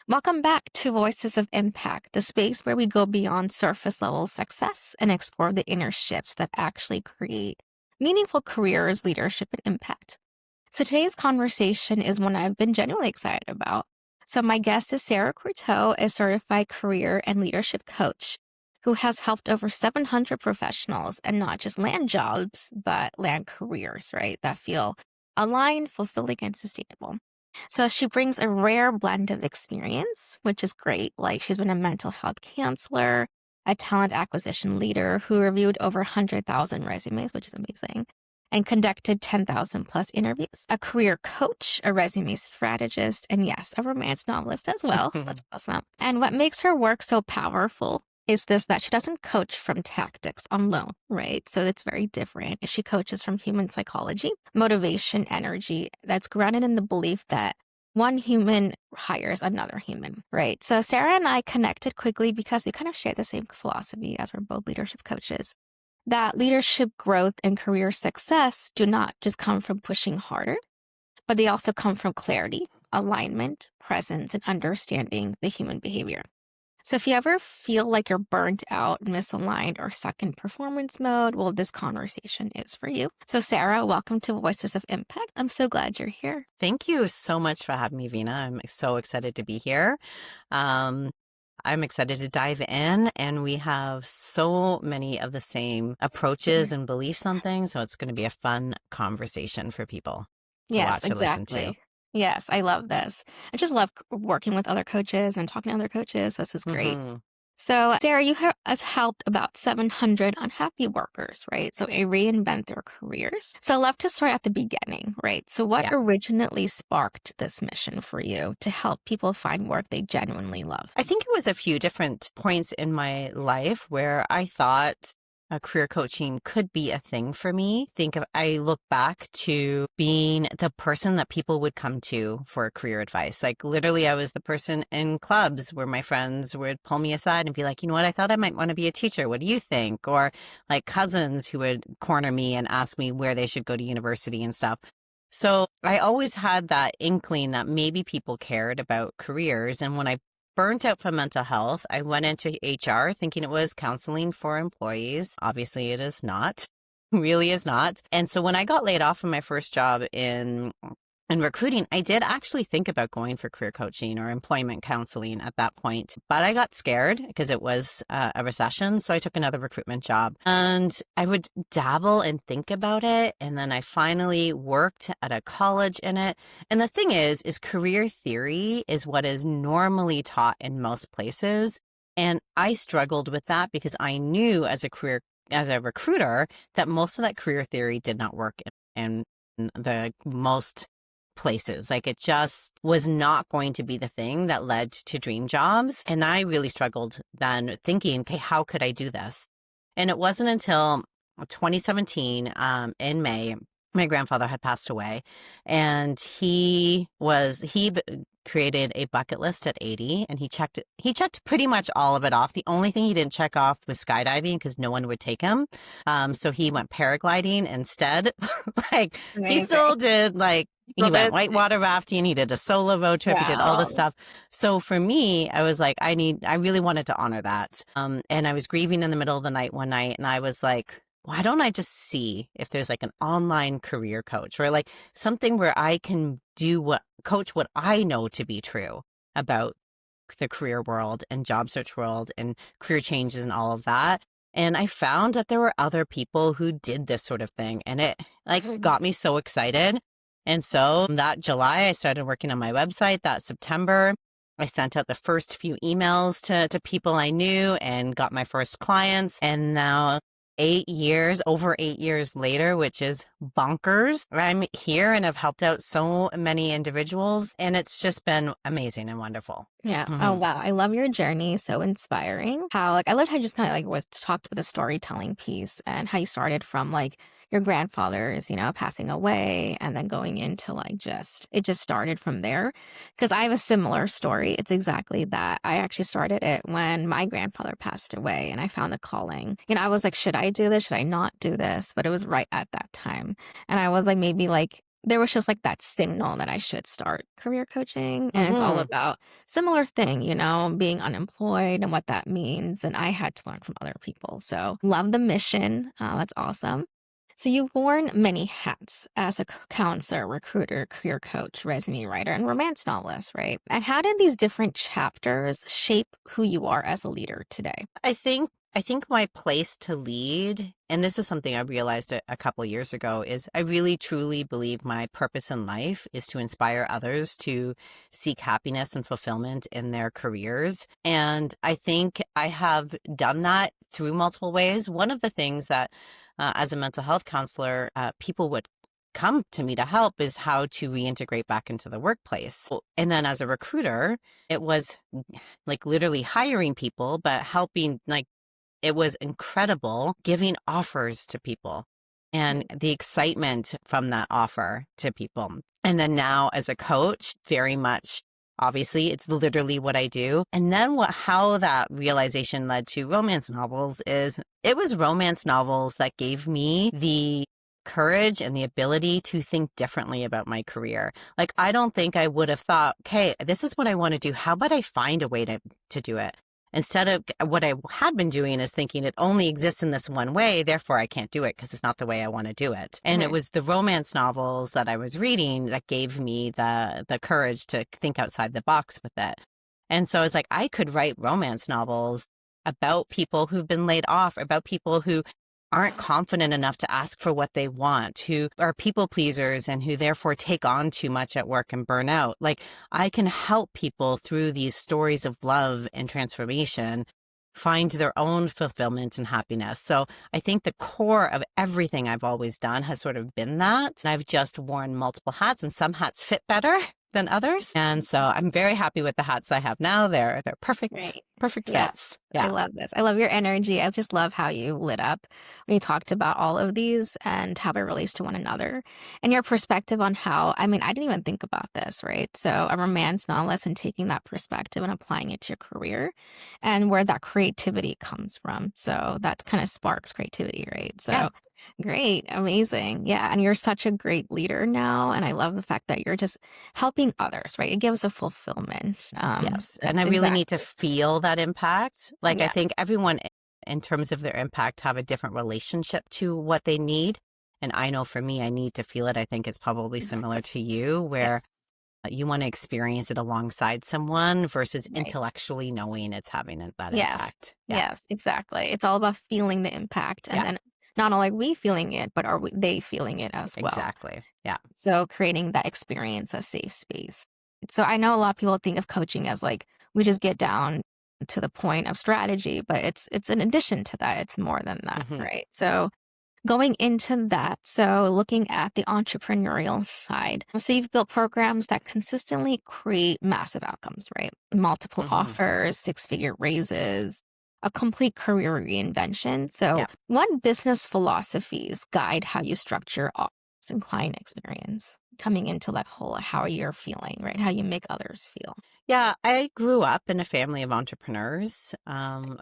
Welcome back to Voices of Impact, the space where we go beyond surface level success and explore the inner shifts that actually create meaningful careers, leadership, and impact. So today's conversation is one I've been genuinely excited about. So my guest is Sara Curto, a certified career and leadership coach who has helped over 700 professionals and not just land jobs, but land careers, right, that feel aligned, fulfilling, and sustainable. So she brings a rare blend of experience, which is great. Like she's been a mental health counselor, a talent acquisition leader who reviewed over 100,000 resumes, which is amazing, and conducted 10,000 plus interviews, a career coach, a resume strategist, and yes, a romance novelist as well. That's awesome. And what makes her work so powerful is this, that she doesn't coach from tactics alone, right? So it's very different. She coaches from human psychology, motivation, energy that's grounded in the belief that one human hires another human, right? So Sara and I connected quickly because we kind of share the same philosophy as we're both leadership coaches, that leadership growth and career success do not just come from pushing harder, but they also come from clarity, alignment, presence, and understanding the human behavior. So if you ever feel like you're burnt out, misaligned, or stuck in performance mode, well, this conversation is for you. So Sara, welcome to Voices of Impact. I'm so glad you're here. Thank you so much for having me, Vina. I'm so excited to be here. I'm excited to dive in, and we have so many of the same approaches and beliefs on things. So it's going to be a fun conversation for people to Yes, watch and listen to. exactly. Yes, I love this. I just love working with other coaches and talking to other coaches. This is great. hmm So, Sara, you have helped about 700 unhappy workers, right? So, reinvent their careers. So, I'd love to start at the beginning, right? So, what Yeah. originally sparked this mission for you to help people find work they genuinely love? I think it was a few different points in my life where I thought career coaching could be a thing for me. I look back to being the person that people would come to for career advice. Like literally, I was the person in clubs where my friends would pull me aside and be like, you know what, I thought I might want to be a teacher. What do you think? Or like cousins who would corner me and ask me where they should go to university and stuff. So I always had that inkling that maybe people cared about careers. And when I burnt out from mental health, I went into HR thinking it was counseling for employees. Obviously, it is not. Really is not. And so when I got laid off from my first job in recruiting, I did actually think about going for career coaching or employment counseling at that point, but I got scared because it was a recession. So I took another recruitment job, and I would dabble and think about it. And then I finally worked at a college in it. And the thing is career theory is what is normally taught in most places. And I struggled with that because I knew as a recruiter that most of that career theory did not work in the most places. Like it just was not going to be the thing that led to dream jobs. And I really struggled then thinking, okay, how could I do this? And it wasn't until 2017, in May, my grandfather had passed away, and he created a bucket list at 80, and he checked pretty much all of it off. The only thing he didn't check off was skydiving because no one would take him. So he went paragliding instead. Like he Amazing. still did he Love went it. whitewater rafting, he did a solo road trip, he did all this Wow. stuff. So for me, I was like, I really wanted to honor that. And I was grieving in the middle of the night one night, and I was like, why don't I just see if there's like an online career coach or like something where I can coach what I know to be true about the career world and job search world and career changes and all of that. And I found that there were other people who did this sort of thing, and it got me so excited. And so that July, I started working on my website. That September, I sent out the first few emails to people I knew and got my first clients. And now over 8 years later, which is bonkers, I'm here and I've helped out so many individuals, and it's just been amazing and wonderful. Yeah. Oh, Mm-hmm. wow. I love your journey. So inspiring. How, I loved how you just kind of talked with the storytelling piece and how you started from your grandfather's, passing away and then going into it just started from there. Cause I have a similar story. It's exactly that. I actually started it when my grandfather passed away and I found a calling. I was like, should I do this? Should I not do this? But it was right at that time. And I was maybe there was just like that signal that I should start career coaching. And it's all Hmm. about similar thing, being unemployed and what that means. And I had to learn from other people. So love the mission. That's awesome. So you've worn many hats as a counselor, recruiter, career coach, resume writer, and romance novelist, right? And how did these different chapters shape who you are as a leader today? I think my place to lead, and this is something I realized a couple years ago, is I really truly believe my purpose in life is to inspire others to seek happiness and fulfillment in their careers. And I think I have done that through multiple ways. One of the things that, as a mental health counselor, people would come to me to help is how to reintegrate back into the workplace. And then as a recruiter, it was like literally hiring people, but helping, like, it was incredible giving offers to people and the excitement from that offer to people. And then now as a coach, very much, obviously, it's literally what I do. And then how that realization led to romance novels is it was romance novels that gave me the courage and the ability to think differently about my career. Like, I don't think I would have thought, okay, this is what I want to do. How about I find a way to do it? Instead of what I had been doing is thinking it only exists in this one way, therefore I can't do it because it's not the way I want to do it. And it Mhm. was the romance novels that I was reading that gave me the courage to think outside the box with it. And so I was like, I could write romance novels about people who've been laid off, about people who aren't confident enough to ask for what they want, who are people pleasers and who therefore take on too much at work and burn out. Like, I can help people through these stories of love and transformation find their own fulfillment and happiness. So I think the core of everything I've always done has sort of been that. And I've just worn multiple hats, and some hats fit better than others. And so I'm very happy with the hats I have now. They're perfect, Right. perfect Yes. fits. I Yeah. love this. I love your energy. I just love how you lit up when you talked about all of these and how it relates to one another and your perspective on how, I mean, I didn't even think about this, right? So a romance novelist and taking that perspective and applying it to your career and where that creativity comes from. So that kind of sparks creativity, right? Yeah. So great. Amazing. Yeah. And you're such a great leader now. And I love the fact that you're just helping others, right? It gives a fulfillment. Yes. And I really need to Exactly. feel that impact. Like, I Yeah. think everyone, in terms of their impact, have a different relationship to what they need. And I know for me, I need to feel it. I think it's probably similar Exactly. to you, where Yes. you want to experience it alongside someone versus Right. intellectually knowing it's having that Yes. impact. Yeah. Yes, exactly. It's all about feeling the impact and Yeah. then not only we feeling it, but they feeling it as well. Exactly. Yeah. So creating that experience, a safe space. So I know a lot of people think of coaching as like we just get down to the point of strategy, but it's an addition to that. It's more than that, Hmm. right? So going into that, so looking at the entrepreneurial side. So you've built programs that consistently create massive outcomes, right? Multiple Hmm. offers, six-figure raises, a complete career reinvention. So Yeah. what business philosophies guide how you structure offers and client experience? Coming into that whole how you're feeling, right? How you make others feel. Yeah, I grew up in a family of entrepreneurs.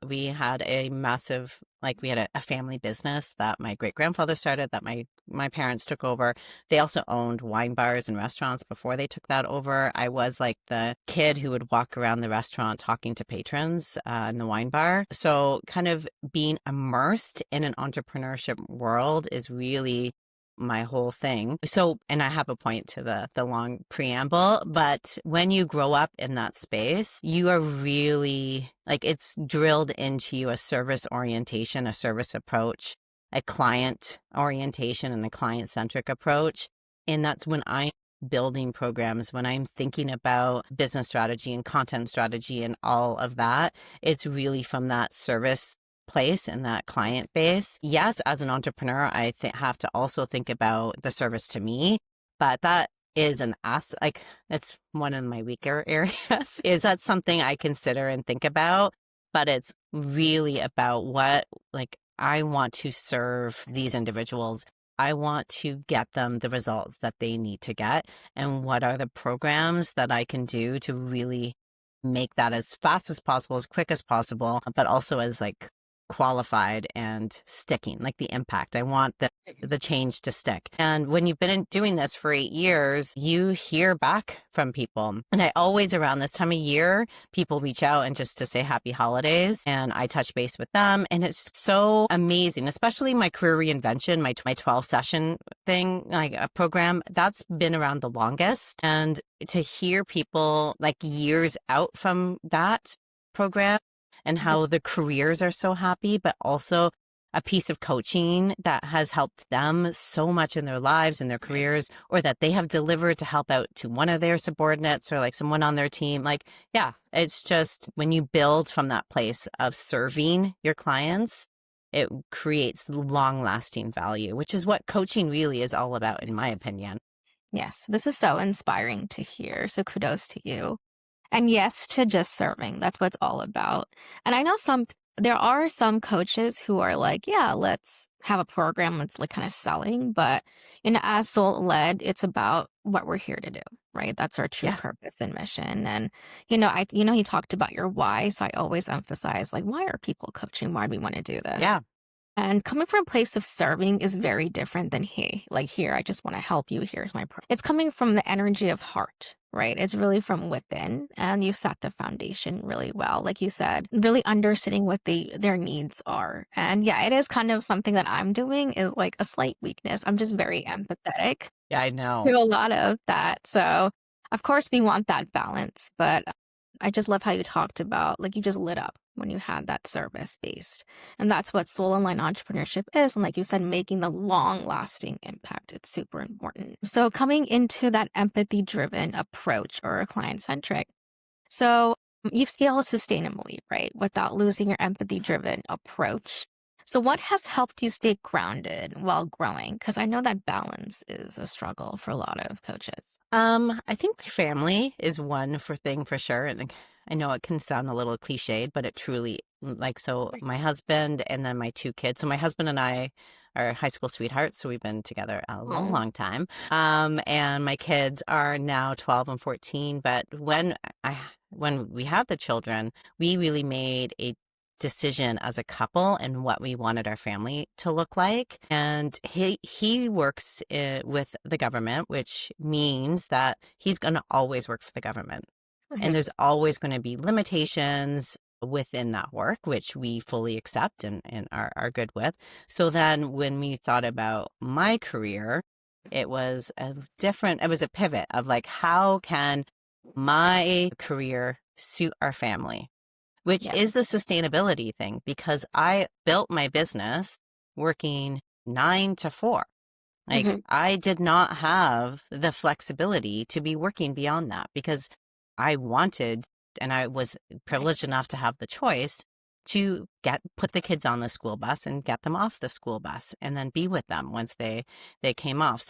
We had a massive, like, we had a family business that my great grandfather started, that my parents took over. They also owned wine bars and restaurants before they took that over. I was like the kid who would walk around the restaurant talking to patrons in the wine bar. So kind of being immersed in an entrepreneurship world is really my whole thing. So, and I have a point to the long preamble, but when you grow up in that space, you are really like, it's drilled into you, a service orientation, a service approach, a client orientation, and a client centric approach. And that's when I'm building programs, when I'm thinking about business strategy and content strategy and all of that, it's really from that service place and that client base. Yes, as an entrepreneur, I have to also think about the service to me, but that is an like, it's one of my weaker areas. Is that something I consider and think about? But it's really about what, like, I want to serve these individuals. I want to get them the results that they need to get. And what are the programs that I can do to really make that as fast as possible, as quick as possible, but also as like qualified and sticking, like the impact. I want the change to stick. And when you've been doing this for 8 years, you hear back from people. And I always, around this time of year, people reach out and just to say happy holidays. And I touch base with them. And it's so amazing, especially my career reinvention, my 12 session thing, like a program that's been around the longest. And to hear people like years out from that program and how the careers are so happy, but also a piece of coaching that has helped them so much in their lives and their careers, or that they have delivered to help out to one of their subordinates or like someone on their team. Like, yeah, it's just when you build from that place of serving your clients, it creates long lasting value, which is what coaching really is all about, in my opinion. Yes, this is so inspiring to hear. So kudos to you. And yes, to just serving. That's what it's all about. And I know there are some coaches who are like, yeah, let's have a program that's like kind of selling. But as soul led, it's about what we're here to do, right? That's our true Yeah. purpose and mission. And, you talked about your why. So I always emphasize, like, why are people coaching? Why do we want to do this? Yeah. And coming from a place of serving is very different than, hey, like, here, I just want to help you. Here's my It's coming from the energy of heart, right? It's really from within. And you set the foundation really well. Like you said, really understanding what their needs are. And yeah, it is kind of something that I'm doing is like a slight weakness. I'm just very empathetic Yeah, I to know. a lot of that. So, of course, we want that balance. But I just love how you talked about, like, you just lit up when you had that service based. And that's what soul aligned entrepreneurship is. And like you said, making the long lasting impact. It's super important. So coming into that empathy driven approach or client centric. So you've scaled sustainably, right? Without losing your empathy driven approach. So what has helped you stay grounded while growing? Because I know that balance is a struggle for a lot of coaches. I think family is one thing for sure. And I know it can sound a little cliched, but it truly, like, so my husband and then my 2 kids. So my husband and I are high school sweethearts. So we've been together a long, Oh, long time. And my kids are now 12 and 14. But when we had the children, we really made a decision as a couple and what we wanted our family to look like. And he works with the government, which means that he's going to always work for the government. And mhm. there's always going to be limitations within that work, which we fully accept and are good with. So then when we thought about my career, it was it was a pivot of like, how can my career suit our family? Which Yeah. is the sustainability thing, because I built my business working 9 to 4. Like, Mhm. I did not have the flexibility to be working beyond that because I wanted, and I was Right. privileged enough to have the choice to put the kids on the school bus and get them off the school bus and then be with them once they came off.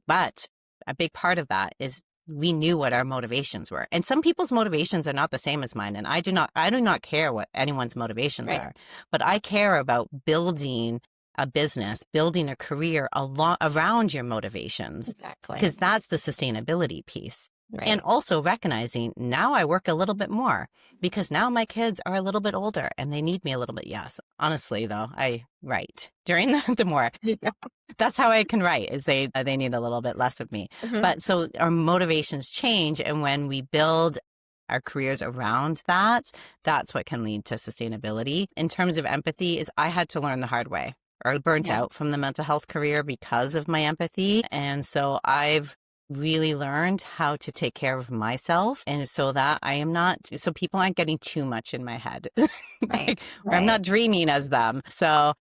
But a big part of that is we knew what our motivations were. And some people's motivations are not the same as mine. And I do not care what anyone's motivations Right. are, but I care about building a business, building a career around your motivations, Exactly. because that's the sustainability piece. And Right. also recognizing now I work a little bit more because now my kids are a little bit older and they need me a little bit. Yes. Honestly, though, I write during the more. Yeah. That's how I can write, is they need a little bit less of me. Mhm. But so our motivations change. And when we build our careers around that, that's what can lead to sustainability. In terms of empathy, is I had to learn the hard way. Or I burnt Yeah. out from the mental health career because of my empathy. And so I've really learned how to take care of myself. And so that I am not, so people aren't getting too much in my head, Right. like, or I'm Right. not dreaming as them. So,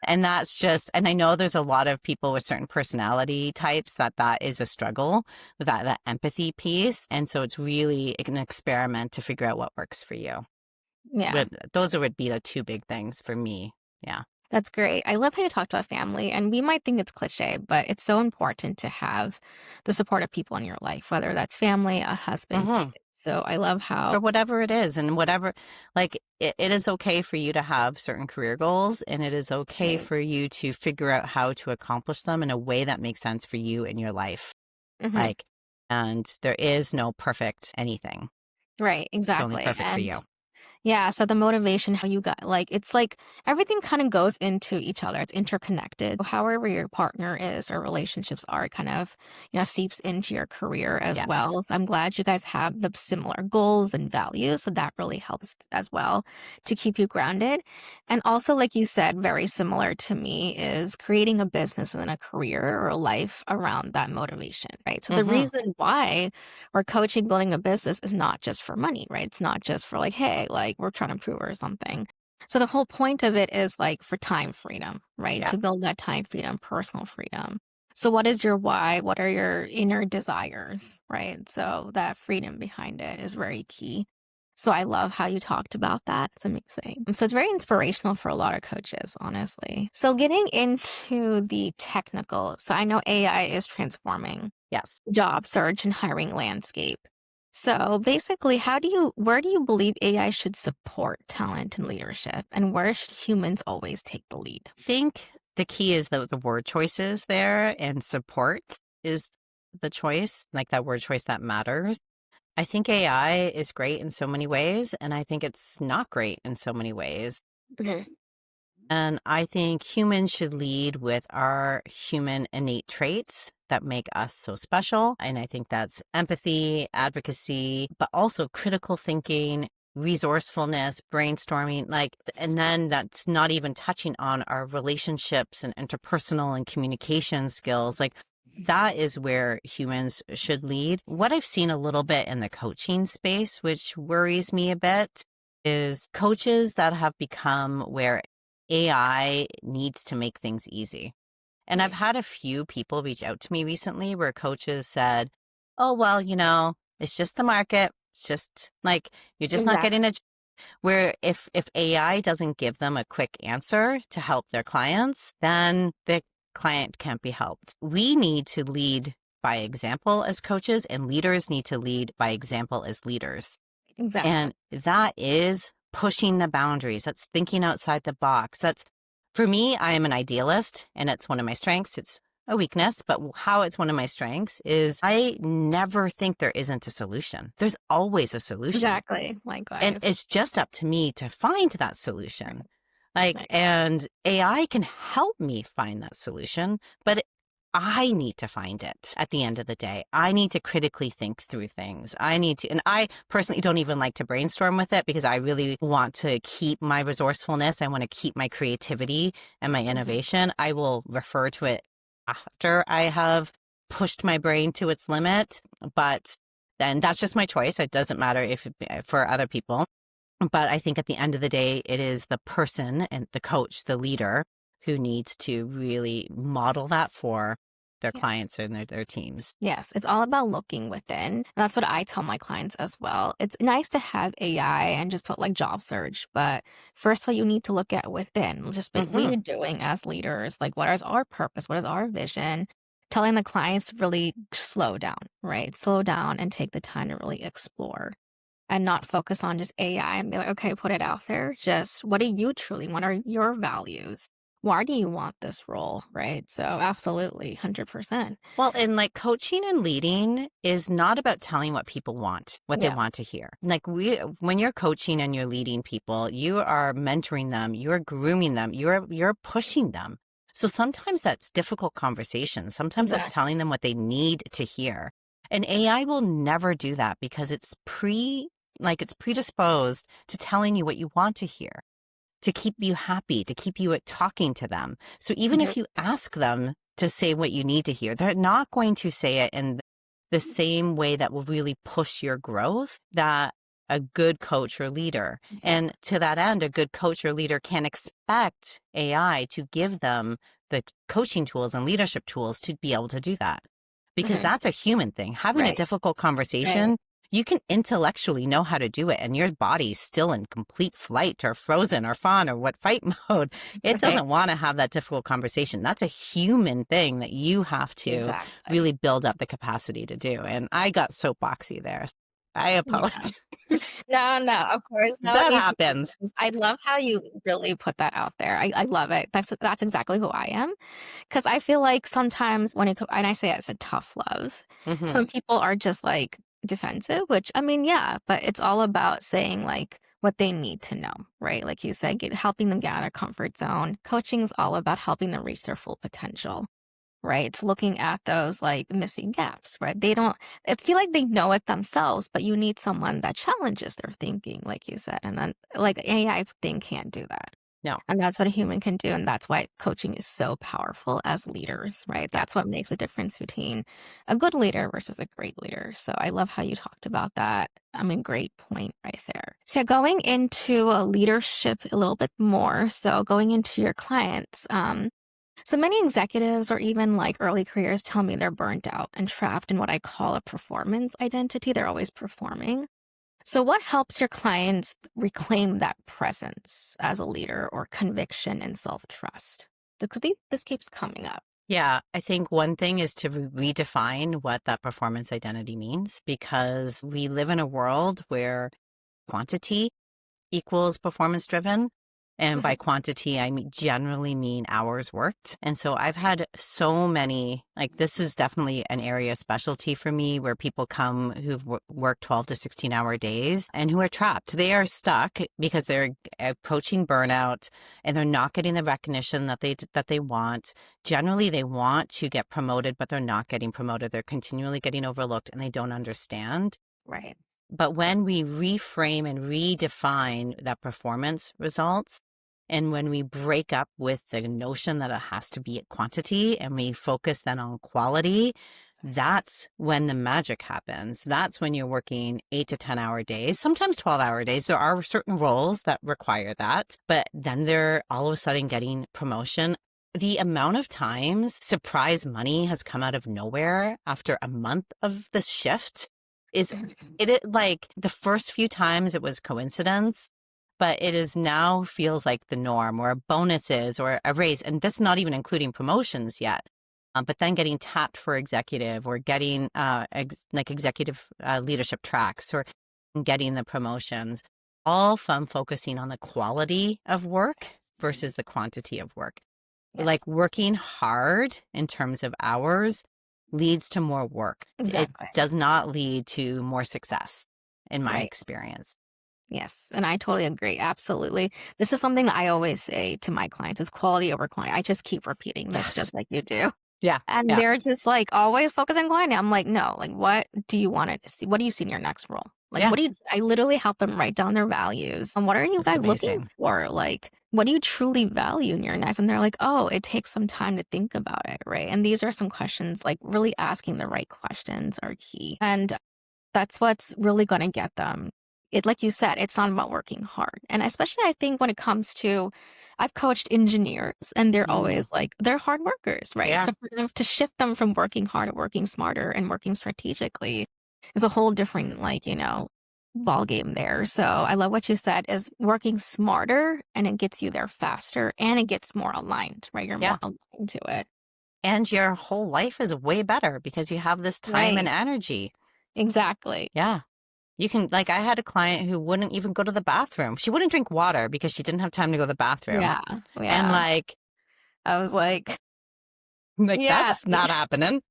and that's just, and I know there's a lot of people with certain personality types that is a struggle with that empathy piece. And so it's really an experiment to figure out what works for you. Yeah. But those would be the 2 big things for me. Yeah. That's great. I love how you talked about family, and we might think it's cliche, but it's so important to have the support of people in your life, whether that's family, a husband, Hmm. kids. So I love how, For whatever it is, and whatever, like, it is okay for you to have certain career goals, and it is okay right. for you to figure out how to accomplish them in a way that makes sense for you in your life. Hmm. Like, and there is no perfect anything. Right. It's only Exactly. perfect for And you. Yeah, so the motivation, how you got like it's like everything kind of goes into each other. It's interconnected. However your partner is or relationships are, it kind of, seeps into your career as Yes. well. So I'm glad you guys have the similar goals and values. So that really helps as well to keep you grounded. And also, like you said, very similar to me is creating a business and then a career or a life around that motivation, right? So the Hmm. reason why or coaching, building a business is not just for money, right? It's not just for like, hey, like we're trying to improve or something. So the whole point of it is like for time freedom, right? Yeah. To build that time freedom, personal freedom. So what is your why? What are your inner desires, right? So that freedom behind it is very key. So I love how you talked about that. It's amazing. So it's very inspirational for a lot of coaches, honestly. So getting into the technical, so I know AI is transforming Yes. job search and hiring landscape. So basically, where do you believe AI should support talent and leadership? And where should humans always take the lead? Think the key is the word choices there, and support is the choice, like that word choice that matters. I think AI is great in so many ways, and I think it's not great in so many ways. Mhm. And I think humans should lead with our human innate traits that make us so special. And I think that's empathy, advocacy, but also critical thinking, resourcefulness, brainstorming, and then that's not even touching on our relationships and interpersonal and communication skills. Like, that is where humans should lead. What I've seen a little bit in the coaching space, which worries me a bit, is coaches that have become where AI needs to make things easy. And I've Right. had a few people reach out to me recently where coaches said, oh, well, it's just the market. It's just like, you're just not Exactly. getting a, where if AI doesn't give them a quick answer to help their clients, then the client can't be helped. We need to lead by example as coaches, and leaders need to lead by example as leaders. Exactly. And that is pushing the boundaries. That's thinking outside the box. That's, for me, I am an idealist, and it's one of my strengths. It's a weakness, but how it's one of my strengths is I never think there isn't a solution. There's always a solution. Exactly. And Likewise. it's just up to me to find that Right. solution. Like, Right. and AI can help me find that solution, but I need to find it at the end of the day. I need to critically think through things. I need to, and I personally don't even like to brainstorm with it because I really want to keep my resourcefulness. I want to keep my creativity and my Mhm. innovation. I will refer to it after I have pushed my brain to its limit, but then that's just my choice. It doesn't matter if for other people. But I think at the end of the day, it is the person and the coach, the leader, who needs to really model that for their Yeah. clients and their teams. Yes, it's all about looking within. And that's what I tell my clients as well. It's nice to have AI and just put like job search, but first of all, you need to look at within. Just what are Hmm. you doing as leaders? Like, what is our purpose? What is our vision? Telling the clients to really slow down, right? Slow down and take the time to really explore and not focus on just AI and be like, okay, put it out there. Just what do you truly want? What are your values? Why do you want this role? Right. So, absolutely, 100%. Well, and like coaching and leading is not about telling what people want, what they Yeah. want to hear. Like when you're coaching and you're leading people, you are mentoring them, you're grooming them, you're pushing them. So sometimes that's difficult conversations. Sometimes that's Exactly. telling them what they need to hear. And AI will never do that because it's predisposed to telling you what you want to hear, to keep you happy, to keep you talking to them. So even Mhm. if you ask them to say what you need to hear, they're not going to say it in the same way that will really push your growth that a good coach or leader. And Exactly. to that end, a good coach or leader can expect AI to give them the coaching tools and leadership tools to be able to do that. Because Mhm. that's a human thing. Having a Right. difficult Right. conversation, you can intellectually know how to do it, and your body's still in complete flight or frozen or fawn or what fight mode. It Right. doesn't want to have that difficult conversation. That's a human thing that you have to Exactly. really build up the capacity to do. And I got soapboxy there. I Yeah. apologize. No, no, of course, no That need to happens. apologize. I love how you really put that out there. I love it. That's exactly who I am. Because I feel like sometimes when and I say it's a tough love, Hmm. some people are just like defensive, which I mean, yeah, but it's all about saying like, what they need to know, right? Like you said, helping them get out of comfort zone. Coaching is all about helping them reach their full potential, right? It's looking at those like missing gaps, right? I feel like they know it themselves, but you need someone that challenges their thinking, like you said. And then like AI thing can't do that. No. And that's what a human can do. And that's why coaching is so powerful as leaders, right? Yeah. That's what makes a difference between a good leader versus a great leader. So I love how you talked about that. I mean, great point right there. So going into leadership a little bit more. So going into your clients, so many executives or even like early careers tell me they're burnt out and trapped in what I call a performance identity. They're always performing. So, what helps your clients reclaim that presence as a leader or conviction and self trust? Because this keeps coming up. Yeah, I think one thing is to redefine what that performance identity means, because we live in a world where quantity equals performance driven. And by Mhm. quantity, generally mean hours worked. And so I've had so many, like, this is definitely an area of specialty for me where people come who've worked 12 to 16-hour days and who are trapped. They are stuck because they're approaching burnout and they're not getting the recognition that they want. Generally, they want to get promoted, but they're not getting promoted. They're continually getting overlooked and they don't understand. Right. But when we reframe and redefine that performance results, and when we break up with the notion that it has to be at quantity and we focus then on quality, that's when the magic happens. That's when you're working 8 to 10 hour days, sometimes 12-hour days. There are certain roles that require that, but then they're all of a sudden getting promotion. The amount of times surprise money has come out of nowhere after a month of this shift is like the first few times it was coincidence, but it is now feels like the norm, or bonuses or a raise. And that's not even including promotions yet. But then getting tapped for executive or getting executive leadership tracks or getting the promotions, all from focusing on the quality of work versus the quantity of work. Yes. Like working hard in terms of hours leads to more work. It Exactly. does not lead to more success, in my Right. experience. Yes. And I totally agree. Absolutely. This is something that I always say to my clients is quality over quantity. I just keep repeating this Yes. just like you do. Yeah. And Yeah. they're just like always focusing on quantity. I'm like, no, like what do you want to see? What do you see in your next role? Like, Yeah. I literally help them write down their values. And what are you It's guys looking amazing. for? Like, what do you truly value in your next? And they're like, oh, it takes some time to think about it. Right. And these are some questions, like really asking the right questions are key. And that's what's really going to get them. Like you said, it's not about working hard. And especially, I think when it comes to, I've coached engineers and they're Mm. always like, they're hard workers, right? Yeah. So for them to shift them from working hard to working smarter and working strategically is a whole different, like, ball game there. So I love what you said is working smarter and it gets you there faster and it gets more aligned, right? You're Yeah. more aligned to it. And your whole life is way better because you have this time and Right. energy. Exactly. Yeah. You can, like, I had a client who wouldn't even go to the bathroom. She wouldn't drink water because she didn't have time to go to the bathroom. Yeah. And Yeah. I was like yeah. that's not happening.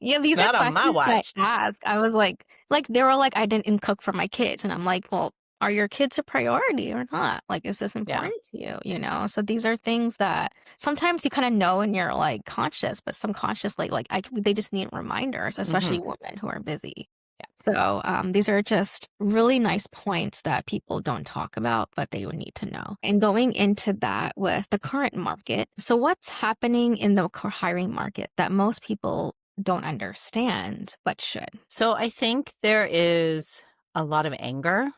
Yeah, these are Not on my questions that watch. I ask. I was like they were like, I didn't cook for my kids. And I'm like, well, are your kids a priority or not? Like, is this Yeah. important to you? So these are things that sometimes you kind of know and you're like conscious, but subconsciously, they just need reminders, Hmm. especially women who are busy. Yeah. So these are just really nice points that people don't talk about, but they would need to know. And going into that with the current market, so what's happening in the hiring market that most people don't understand, but should? So I think there is a lot of anger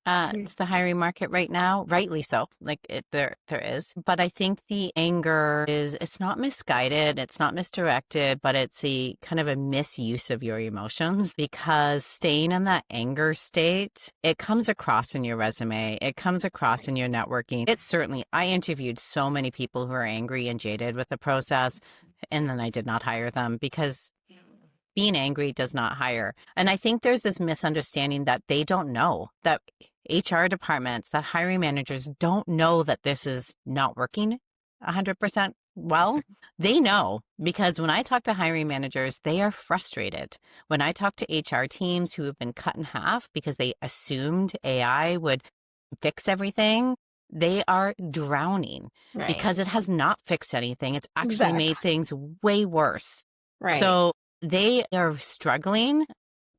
Mhm. to the hiring market right now, rightly so. Like there is, but I think the anger it's not misguided, it's not misdirected, but it's a kind of a misuse of your emotions, because staying in that anger state, it comes across in your resume, it comes across in your networking. It's certainly, I interviewed so many people who are angry and jaded with the process, and then I did not hire them because being angry does not hire. And I think there's this misunderstanding that they don't know, that HR departments, that hiring managers don't know that this is not working 100% well. They know, because when I talk to hiring managers, they are frustrated. When I talk to HR teams who have been cut in half because they assumed AI would fix everything, they are drowning Right. because it has not fixed anything. It's actually Exactly. made things way worse. Right. So they are struggling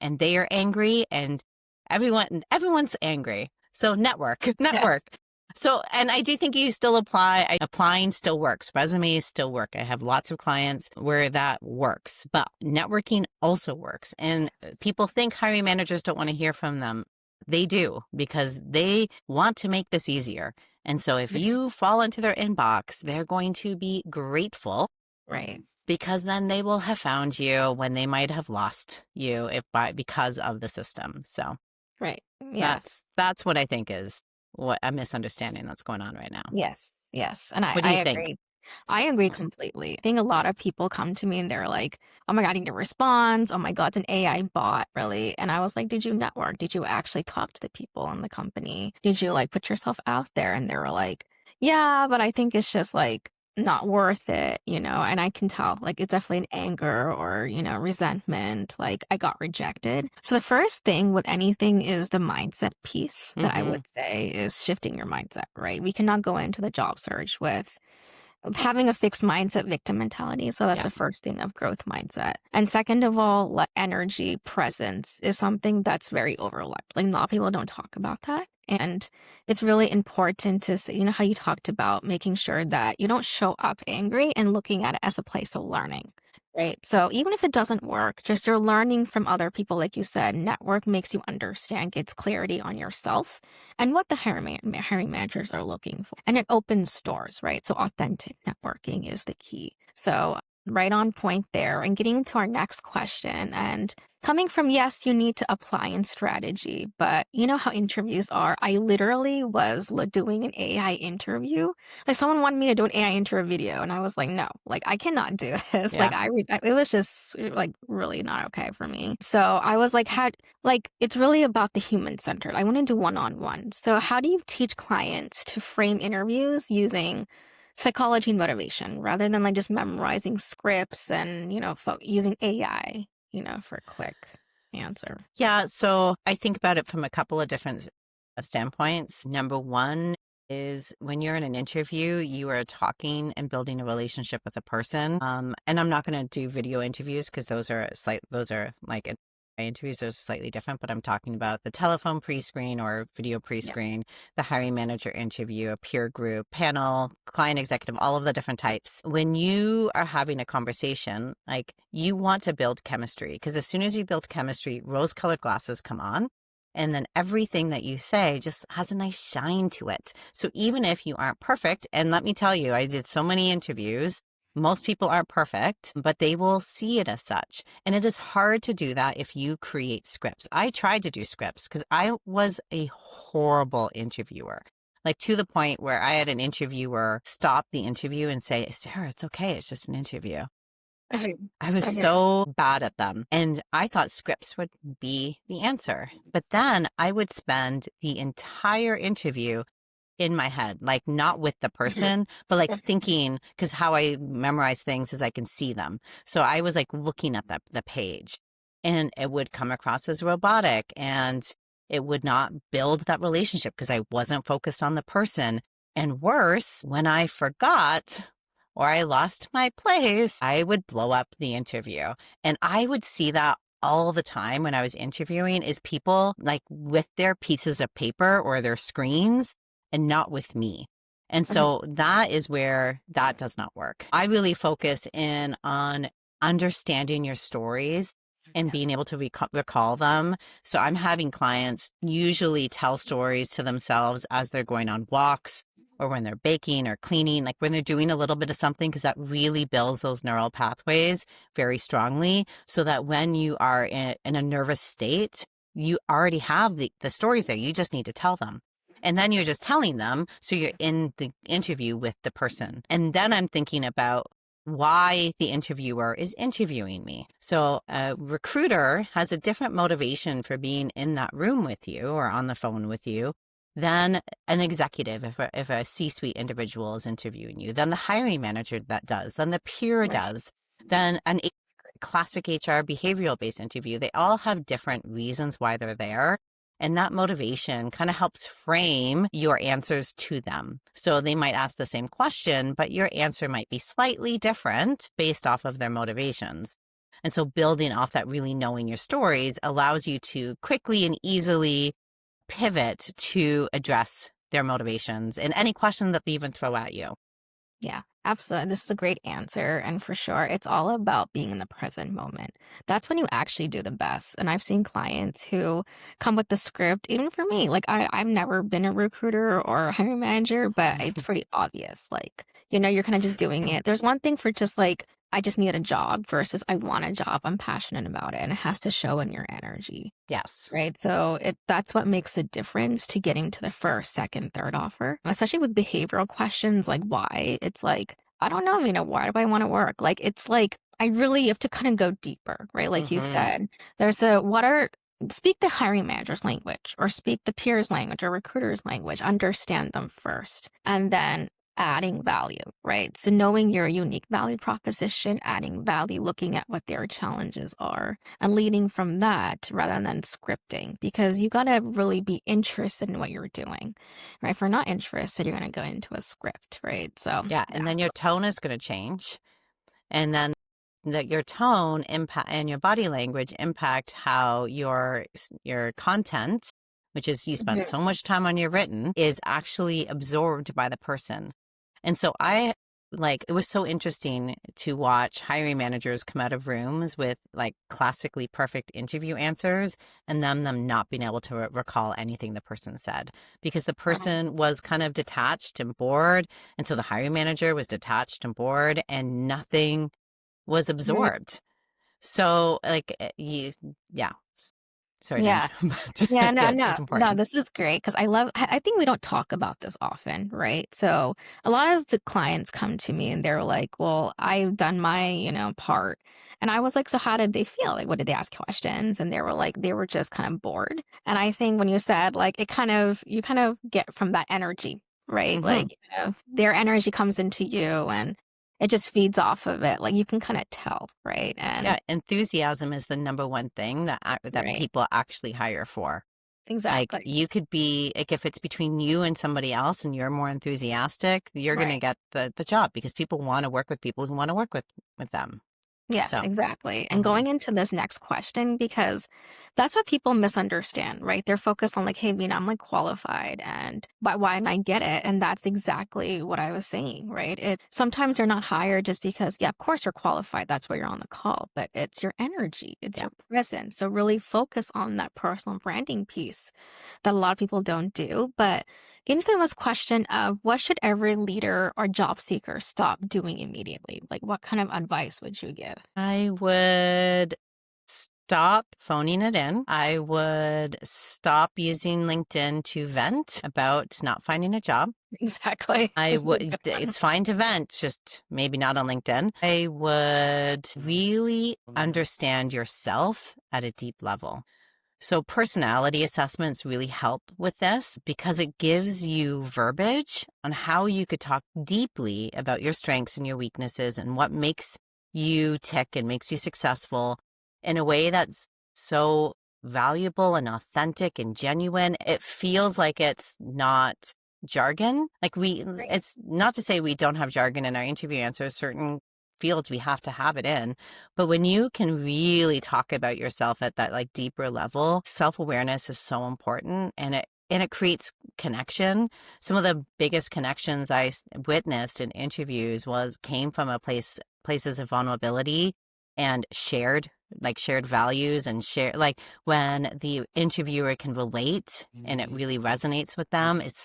and they are angry and everyone's angry. So network, network. Yes. So, and I do think you still applying still works. Resumes still work. I have lots of clients where that works, but networking also works. And people think hiring managers don't want to hear from them. They do, because they want to make this easier. And so if you fall into their inbox, they're going to be grateful, Right. because then they will have found you when they might have lost you because of the system. So Right. Yes. that's what I think is what a misunderstanding that's going on right now. Yes. Yes. And What do I you think? agree. I agree completely. I think a lot of people come to me and they're like, oh my God, I need a response. Oh my God, it's an AI bot, really. And I was like, did you network? Did you actually talk to the people in the company? Did you like put yourself out there? And they were like, yeah, but I think it's just like not worth it, and I can tell like it's definitely an anger or, resentment. Like I got rejected. So the first thing with anything is the mindset piece that I Mm-hmm. would say is shifting your mindset, right? We cannot go into the job search with having a fixed mindset, victim mentality. So that's Yeah. the first thing of growth mindset. And second of all, like energy presence is something that's very overlooked. Like a lot of people don't talk about that. And it's really important to say, how you talked about making sure that you don't show up angry and looking at it as a place of learning. Right. So even if it doesn't work, just you're learning from other people, like you said, network makes you understand, gets clarity on yourself and what the hiring managers are looking for. And it opens doors, right? So authentic networking is the key. So right on point there. And getting to our next question and coming from, yes, you need to apply in strategy, but you know how interviews are. I literally was doing an AI interview. Like someone wanted me to do an AI interview video, and I was like, no, like I cannot do this. Yeah. It was just like really not okay for me. So I was like, it's really about the human centered. I want to do one on one. So how do you teach clients to frame interviews using psychology and motivation rather than like just memorizing scripts and, using AI, for a quick answer? Yeah. So I think about it from a couple of different standpoints. Number one is when you're in an interview, you are talking and building a relationship with a person. And I'm not going to do video interviews because those are like interviews are slightly different, but I'm talking about the telephone pre-screen or video Yeah. pre-screen, the hiring manager interview, a peer group, panel, client executive, all of the different types. When you are having a conversation, like you want to build chemistry, because as soon as you build chemistry, rose-colored glasses come on. And then everything that you say just has a nice shine to it. So even if you aren't perfect, and let me tell you, I did so many interviews, most people aren't perfect, but they will see it as such. And it is hard to do that if you create scripts. I tried to do scripts because I was a horrible interviewer. Like to the point where I had an interviewer stop the interview and say, Sarah, it's okay. It's just an interview. Okay. I was Okay. so bad at them. And I thought scripts would be the answer. But then I would spend the entire interview in my head, like not with the person, but like thinking, because how I memorize things is I can see them. So I was like looking at the page, and it would come across as robotic, and it would not build that relationship because I wasn't focused on the person. And worse, when I forgot or I lost my place, I would blow up the interview. And I would see that all the time when I was interviewing, is people like with their pieces of paper or their screens and not with me. And Okay. so that is where that does not work. I really focus in on understanding your stories and Yeah. being able to recall them. So I'm having clients usually tell stories to themselves as they're going on walks or when they're baking or cleaning, like when they're doing a little bit of something, because that really builds those neural pathways very strongly, so that when you are in a nervous state, you already have the stories there. You just need to tell them. And then you're just telling them. So you're in the interview with the person. And then I'm thinking about why the interviewer is interviewing me. So a recruiter has a different motivation for being in that room with you or on the phone with you than an executive, if a C-suite individual is interviewing you, than the hiring manager that does, than the peer Right. does, than an classic HR behavioral based interview. They all have different reasons why they're there. And that motivation kind of helps frame your answers to them. So they might ask the same question, but your answer might be slightly different based off of their motivations. And so building off that, really knowing your stories, allows you to quickly and easily pivot to address their motivations and any question that they even throw at you. Yeah, absolutely. This is a great answer. And for sure, it's all about being in the present moment. That's when you actually do the best. And I've seen clients who come with the script, even for me. Like, I've never been a recruiter or a hiring manager, but it's pretty obvious. Like, you're kind of just doing it. There's one thing for just like, I just need a job versus I want a job. I'm passionate about it. And it has to show in your energy. Yes. Right. So that's what makes a difference to getting to the first, second, third offer, especially with behavioral questions like why. It's like, I don't know, why do I want to work? Like, it's like, I really have to kind of go deeper, right? Like you Mm-hmm. said, speak the hiring manager's language or speak the peer's language or recruiter's language, understand them first, and then adding value, right? So knowing your unique value proposition, adding value, looking at what their challenges are and leading from that rather than scripting, because you got to really be interested in what you're doing, right? If you're not interested, you're going to go into a script, right? So Yeah. yeah. And then your tone is going to change. And then your tone impact and your body language impact how your content, which is you spent Mhm. so much time on your written, is actually absorbed by the person. And so it was so interesting to watch hiring managers come out of rooms with like classically perfect interview answers and them not being able to recall anything the person said because the Wow. person was kind of detached and bored. And so the hiring manager was detached and bored and nothing was Mhm. absorbed. So yeah, sorry to Yeah. interrupt, Yeah, but no, yeah, it's no, just no, important. this is great because I think we don't talk about this often, right? So a lot of the clients come to me and they're like, well, I've done my, part. And I was like, so how did they feel? Like, what did they ask questions? And they were like, they were just kind of bored. And I think when you said like, you kind of get from that energy, right? Hmm. Like, their energy comes into you and it just feeds off of it. Like you can kind of tell, right? And Yeah, enthusiasm is the number one thing that right, people actually hire for. Like exactly. you could be like if it's between you and somebody else and you're more enthusiastic, you're going to Right. get the job because people want to work with people who want to work with them. Yes, So, exactly. And mhm. going into this next question, because that's what people misunderstand, right? They're focused on like, hey, I'm like qualified and why didn't I get it? And that's exactly what I was saying, right? Sometimes they're not hired just because, yeah, of course you're qualified. That's why you're on the call, but it's your energy, it's Yeah. your presence. So really focus on that personal branding piece that a lot of people don't do. But getting to this question of what should every leader or job seeker stop doing immediately? Like, what kind of advice would you give? I would stop phoning it in. I would stop using LinkedIn to vent about not finding a job. Exactly. I This is a would, good one. it's fine to vent, just maybe not on LinkedIn. I would really understand yourself at a deep level. So personality assessments really help with this because it gives you verbiage on how you could talk deeply about your strengths and your weaknesses and what makes you tick and makes you successful in a way that's so valuable and authentic and genuine. It feels like it's not jargon. Right. It's not to say we don't have jargon in our interview answers. Certain fields we have to have it in, but when you can really talk about yourself at that like deeper level, self-awareness is so important and it creates connection. Some of the biggest connections witnessed in interviews came from places of vulnerability and shared values and share like when the interviewer can relate and it really resonates with them. It's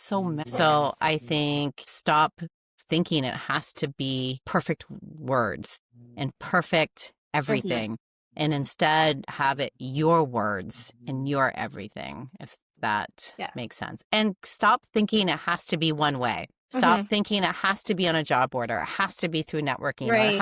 so I think stop thinking it has to be perfect words and perfect Mhm. everything, and instead have it your words and your everything, if that Yes. makes sense. And stop thinking it has to be one way. Stop Mhm. thinking it has to be on a job board or it has to be through networking Right.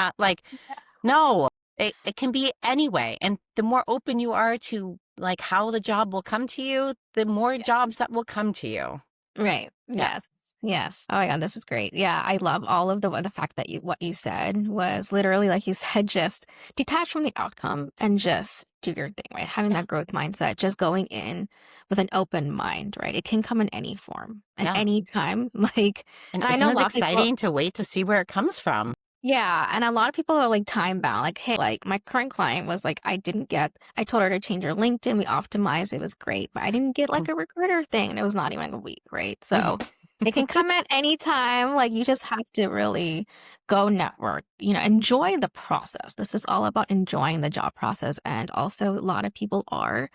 Yeah. no, it can be any way. And the more open you are to like how the job will come to you, the more Yeah. jobs that will come to you. Right. Yeah. Yes. Yes. Oh yeah, this is great. Yeah, I love all of the fact that what you said was literally like you said, just detach from the outcome and just do your thing, right? Having Yeah. that growth mindset, just going in with an open mind, right? It can come in any form and Yeah. any time. Like, And and I isn't know a it lot of people. exciting to wait to see where it comes from? Yeah, and a lot of people are like time bound. Like, hey, like my current client was like, I told her to change her LinkedIn. We optimized, it was great, but I didn't get like a recruiter thing. And it was not even a week, right? So it can come at any time. Like, you just have to really go network, enjoy the process. This is all about enjoying the job process. And also, a lot of people are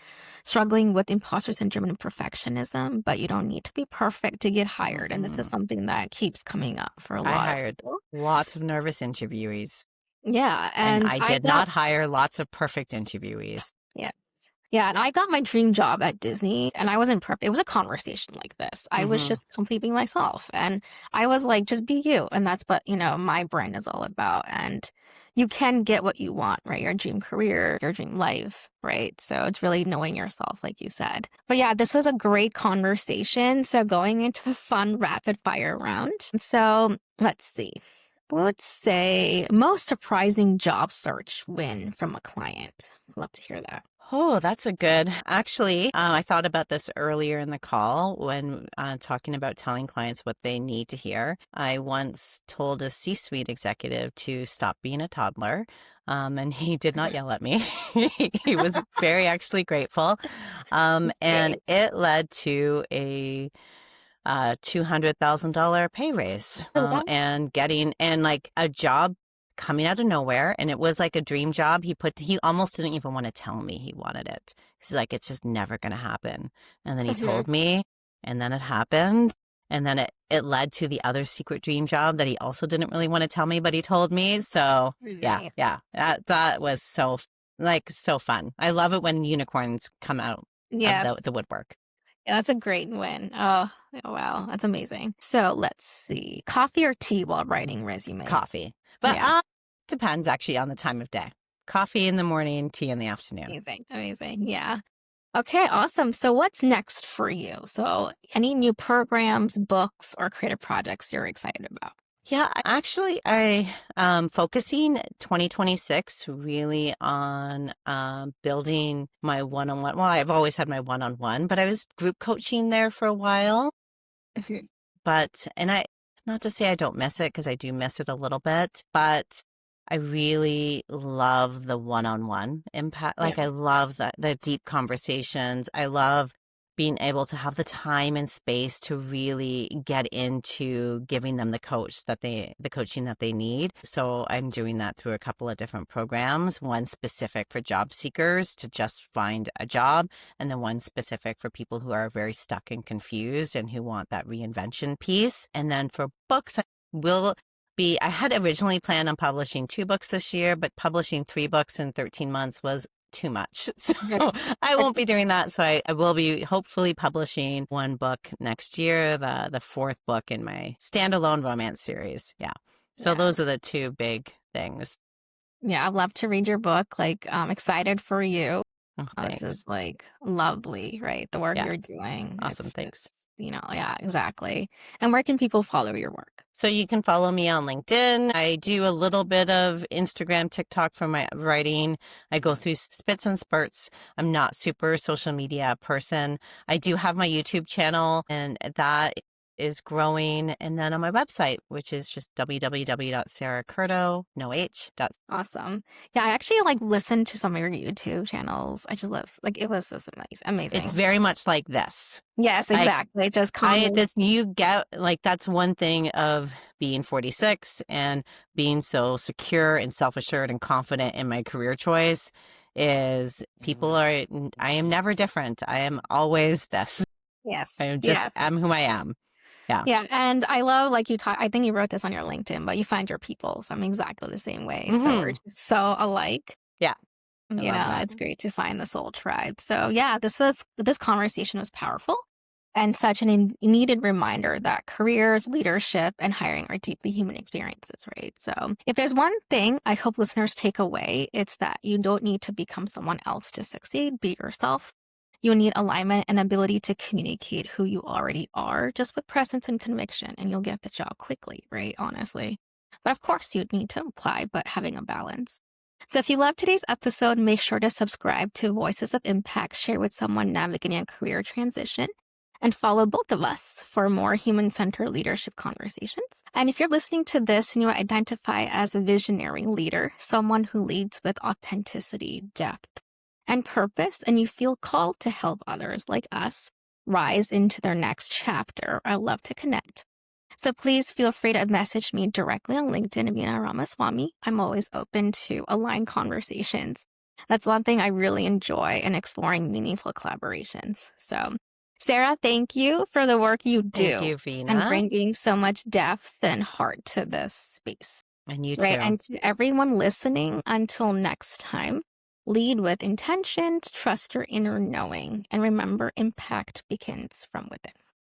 struggling with imposter syndrome and perfectionism, but you don't need to be perfect to get hired. And this is Mhm. something that keeps coming up for a I lot of hired people. lots of nervous interviewees, Yeah, and and I I did got not hire lots of perfect interviewees. yes. Yeah, and I got my dream job at Disney, and I wasn't perfect. It was a conversation like this. I was Hmm. just completely myself, and I was like, just be you. And that's what, my brand is all about. And you can get what you want, right? Your dream career, your dream life, right? So it's really knowing yourself, like you said. But yeah, this was a great conversation. So going into the fun rapid fire round. So let's see. Let's say most surprising job search win from a client. Love to hear that. Oh, that's a good. Actually, I thought about this earlier in the call when talking about telling clients what they need to hear. I once told a C-suite executive to stop being a toddler, and he did not yell at me. He was very actually grateful, That's and great. it led to a $200,000 pay raise, I love and getting and like a job coming out of nowhere. And it was like a dream job. He almost didn't even want to tell me he wanted it. He's like, it's just never going to happen. And then he Mhm. told me, and then it happened. And then it led to the other secret dream job that he also didn't really want to tell me, but he told me. So yeah, Nice. yeah, that was so fun. I love it when unicorns come out of Yes. the woodwork. Yeah, that's a great win. Oh, wow. That's amazing. So let's see. Coffee or tea while writing resumes? Coffee. But Yeah. depends actually on the time of day. Coffee in the morning, tea in the afternoon. Amazing. Amazing. Yeah. Okay, awesome. So what's next for you? So any new programs, books, or creative projects you're excited about? Yeah, actually I focusing 2026 really on building my one-on-one. Well, I've always had my one-on-one, but I was group coaching there for a while. Mhm. But and I not to say I don't miss it because I do miss it a little bit, but I really love the one-on-one impact. Yeah. Like I love the deep conversations. I love being able to have the time and space to really get into giving them the coaching that they need. So I'm doing that through a couple of different programs, one specific for job seekers to just find a job, and then one specific for people who are very stuck and confused and who want that reinvention piece. And then for books, will I had originally planned on publishing 2 books this year, but publishing 3 books in 13 months was too much. So I won't be doing that. So I will be hopefully publishing 1 book next year, the fourth book in my standalone romance series. Yeah. So Yeah. those are the 2 big things. Yeah, I'd love to read your book. Like, I'm excited for you. Oh, This is thanks. like lovely, right? The work Yeah. you're doing. Awesome. Thanks. Yeah, exactly. And where can people follow your work? So you can follow me on LinkedIn. I do a little bit of Instagram, TikTok for my writing. I go through spits and spurts. I'm not super social media person. I do have my YouTube channel and that is growing. And then on my website, which is just www.saracurto, no H, dot. Awesome. Yeah, I actually like listened to some of your YouTube channels. I just love like it was just amazing. It's Amazing. very much like this. Yes, Like exactly. Just comment. you get like that's one thing of being 46 and being so secure and self-assured and confident in my career choice is I am never different. I am always this. Yes. I am just Yes. am who I am. Yeah. Yeah, and I love like you talk. I think you wrote this on your LinkedIn, but you find your people. So I'm exactly the same way. So we're Hmm. just so alike. Yeah. I love that. It's great to find the soul tribe. So yeah, this conversation was powerful and such an needed reminder that careers, leadership, and hiring are deeply human experiences, right? So if there's one thing I hope listeners take away, it's that you don't need to become someone else to succeed. Be yourself. You need alignment and ability to communicate who you already are, just with presence and conviction, and you'll get the job quickly, right? Honestly. But of course, you'd need to apply, but having a balance. So if you love today's episode, make sure to subscribe to Voices of Impact, share with someone navigating a career transition, and follow both of us for more human-centered leadership conversations. And if you're listening to this and you identify as a visionary leader, someone who leads with authenticity, depth, and purpose, and you feel called to help others like us rise into their next chapter, I'd love to connect. So please feel free to message me directly on LinkedIn, Amina Ramaswamy. I'm always open to aligned conversations. That's one thing I really enjoy in exploring meaningful collaborations. So, Sara, thank you for the work you Thank do you, and Vina. bringing so much depth and heart to this space. And you Right. too. And to everyone listening, until next time, lead with intentions, trust your inner knowing, and remember, impact begins from within.